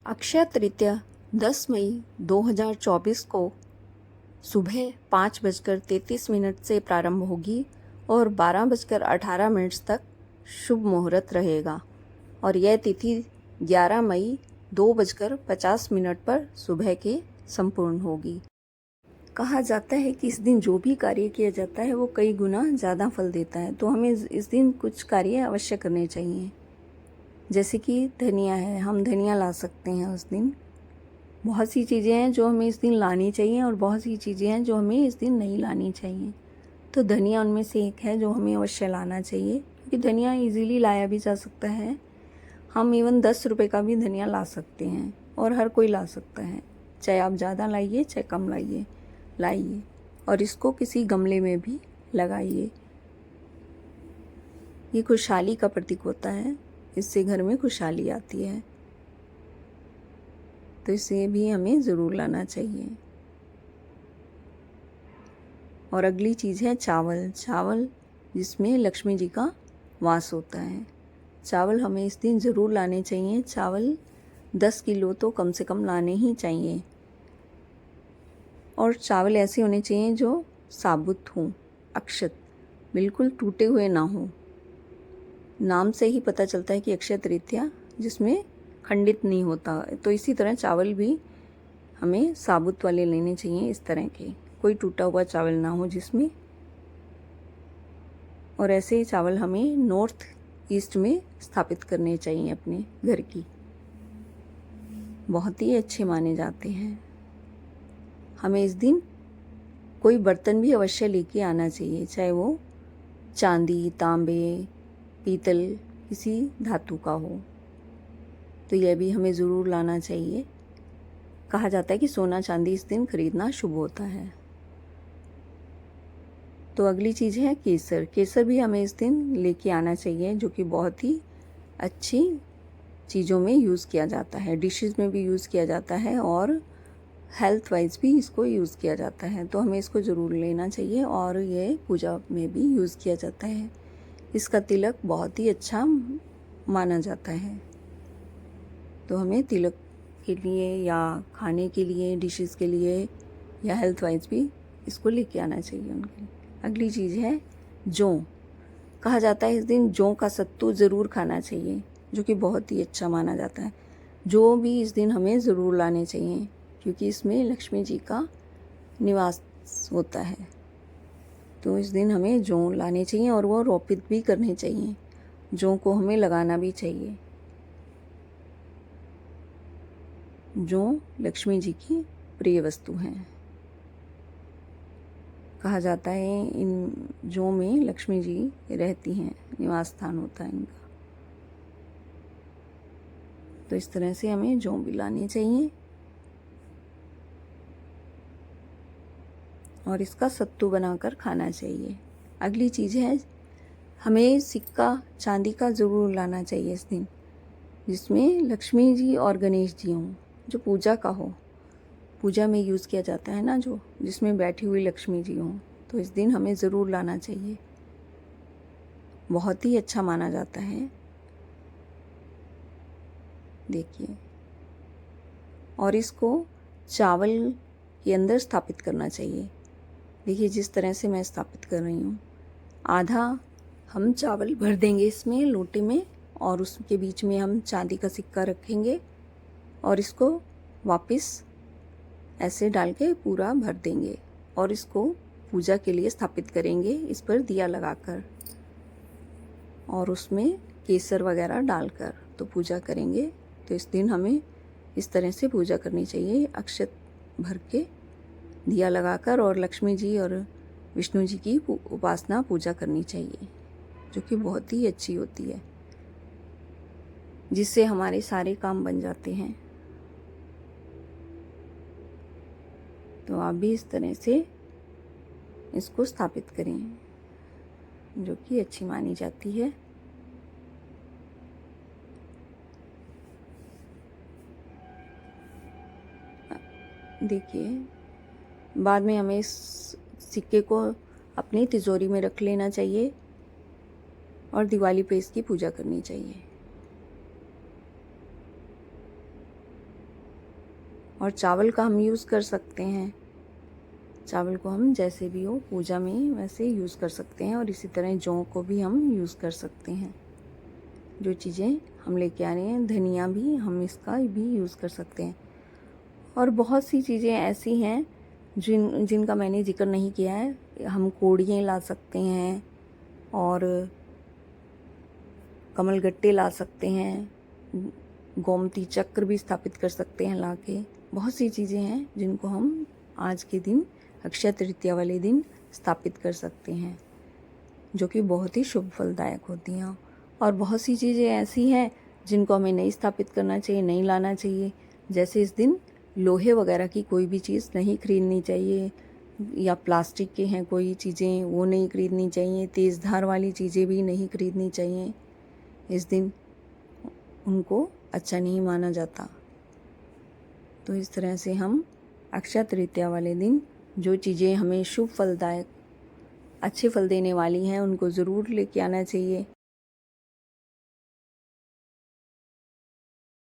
अक्षय तृतीया 10 मई 2024 को सुबह 5:33 से प्रारंभ होगी और 12:18 तक शुभ मुहूर्त रहेगा और यह तिथि 11 मई 2:50 पर सुबह के संपूर्ण होगी। कहा जाता है कि इस दिन जो भी कार्य किया जाता है वो कई गुना ज़्यादा फल देता है, तो हमें इस दिन कुछ कार्य अवश्य करने चाहिए। जैसे कि धनिया है, हम धनिया ला सकते हैं उस दिन। बहुत सी चीज़ें हैं जो हमें इस दिन लानी चाहिए और बहुत सी चीज़ें हैं जो हमें इस दिन नहीं लानी चाहिए। तो धनिया उनमें से एक है जो हमें अवश्य लाना चाहिए, क्योंकि धनिया इजीली लाया भी जा सकता है। हम इवन 10 रुपये का भी धनिया ला सकते हैं और हर कोई ला सकता है, चाहे आप ज़्यादा लाइए चाहे कम लाइए और इसको किसी गमले में भी लगाइए। ये खुशहाली का प्रतीक होता है, इससे घर में खुशहाली आती है, तो इसे भी हमें ज़रूर लाना चाहिए। और अगली चीज़ है चावल जिसमें लक्ष्मी जी का वास होता है। चावल हमें इस दिन ज़रूर लाने चाहिए। चावल 10 किलो तो कम से कम लाने ही चाहिए और चावल ऐसे होने चाहिए जो साबुत हों, अक्षत, बिल्कुल टूटे हुए ना हों। नाम से ही पता चलता है कि अक्षय तृतीया जिसमें खंडित नहीं होता, तो इसी तरह चावल भी हमें साबुत वाले लेने चाहिए, इस तरह के, कोई टूटा हुआ चावल ना हो जिसमें। और ऐसे ही चावल हमें नॉर्थ ईस्ट में स्थापित करने चाहिए अपने घर की, बहुत ही अच्छे माने जाते हैं। हमें इस दिन कोई बर्तन भी अवश्य लेके आना चाहिए, चाहे वो चांदी, तांबे, पीतल, किसी धातु का हो, तो यह भी हमें ज़रूर लाना चाहिए। कहा जाता है कि सोना चांदी इस दिन खरीदना शुभ होता है। तो अगली चीज़ है केसर भी हमें इस दिन लेके आना चाहिए, जो कि बहुत ही अच्छी चीज़ों में यूज़ किया जाता है, डिशेस में भी यूज़ किया जाता है और हेल्थ वाइज भी इसको यूज़ किया जाता है, तो हमें इसको ज़रूर लेना चाहिए। और ये पूजा में भी यूज़ किया जाता है। इसका तिलक बहुत ही अच्छा माना जाता है, तो हमें तिलक के लिए या खाने के लिए, डिशेस के लिए या हेल्थ वाइज भी इसको लेके आना चाहिए उनके लिए। अगली चीज़ है जौ। कहा जाता है इस दिन जौ का सत्तू ज़रूर खाना चाहिए, जो कि बहुत ही अच्छा माना जाता है। जौ भी इस दिन हमें ज़रूर लाने चाहिए, क्योंकि इसमें लक्ष्मी जी का निवास होता है, तो इस दिन हमें जौ लाने चाहिए और वो रोपित भी करने चाहिए। जौ को हमें लगाना भी चाहिए। जौ लक्ष्मी जी की प्रिय वस्तु हैं। कहा जाता है इन जौ में लक्ष्मी जी रहती हैं, निवास स्थान होता है इनका, तो इस तरह से हमें जौ भी लानी चाहिए और इसका सत्तू बनाकर खाना चाहिए। अगली चीज़ है हमें सिक्का चांदी का ज़रूर लाना चाहिए इस दिन, जिसमें लक्ष्मी जी और गणेश जी हों, जो पूजा का हो, पूजा में यूज़ किया जाता है ना, जो जिसमें बैठी हुई लक्ष्मी जी हों, तो इस दिन हमें ज़रूर लाना चाहिए, बहुत ही अच्छा माना जाता है। देखिए, और इसको चावल के अंदर स्थापित करना चाहिए। देखिए जिस तरह से मैं स्थापित कर रही हूँ, आधा हम चावल भर देंगे इसमें लोटे में और उसके बीच में हम चांदी का सिक्का रखेंगे और इसको वापस ऐसे डाल के पूरा भर देंगे और इसको पूजा के लिए स्थापित करेंगे, इस पर दिया लगाकर और उसमें केसर वगैरह डालकर तो पूजा करेंगे। तो इस दिन हमें इस तरह से पूजा करनी चाहिए, अक्षत भर के दिया लगाकर, और लक्ष्मी जी और विष्णु जी की उपासना पूजा करनी चाहिए, जो कि बहुत ही अच्छी होती है, जिससे हमारे सारे काम बन जाते हैं। तो आप भी इस तरह से इसको स्थापित करें, जो कि अच्छी मानी जाती है। देखिए, बाद में हमें इस सिक्के को अपनी तिजोरी में रख लेना चाहिए और दिवाली पे इसकी पूजा करनी चाहिए। और चावल का हम यूज़ कर सकते हैं। चावल को हम जैसे भी हो पूजा में वैसे यूज़ कर सकते हैं, और इसी तरह जौ को भी हम यूज़ कर सकते हैं। जो चीज़ें हम लेके आ रहे हैं, धनिया भी हम इसका भी यूज़ कर सकते हैं। और बहुत सी चीज़ें ऐसी हैं जिनका मैंने जिक्र नहीं किया है। हम कोड़ियाँ ला सकते हैं और कमलगट्टे ला सकते हैं, गोमती चक्र भी स्थापित कर सकते हैं ला के। बहुत सी चीज़ें हैं जिनको हम आज के दिन अक्षय तृतीया वाले दिन स्थापित कर सकते हैं, जो कि बहुत ही शुभ फलदायक होती हैं। और बहुत सी चीज़ें ऐसी हैं जिनको हमें नहीं स्थापित करना चाहिए, नहीं लाना चाहिए। जैसे इस दिन लोहे वगैरह की कोई भी चीज़ नहीं खरीदनी चाहिए, या प्लास्टिक के हैं कोई चीज़ें वो नहीं खरीदनी चाहिए, तेज़ धार वाली चीज़ें भी नहीं खरीदनी चाहिए। इस दिन उनको अच्छा नहीं माना जाता। तो इस तरह से हम अक्षय तृतीया वाले दिन जो चीज़ें हमें शुभ फलदायक अच्छे फल देने वाली हैं उनको ज़रूर लेके आना चाहिए।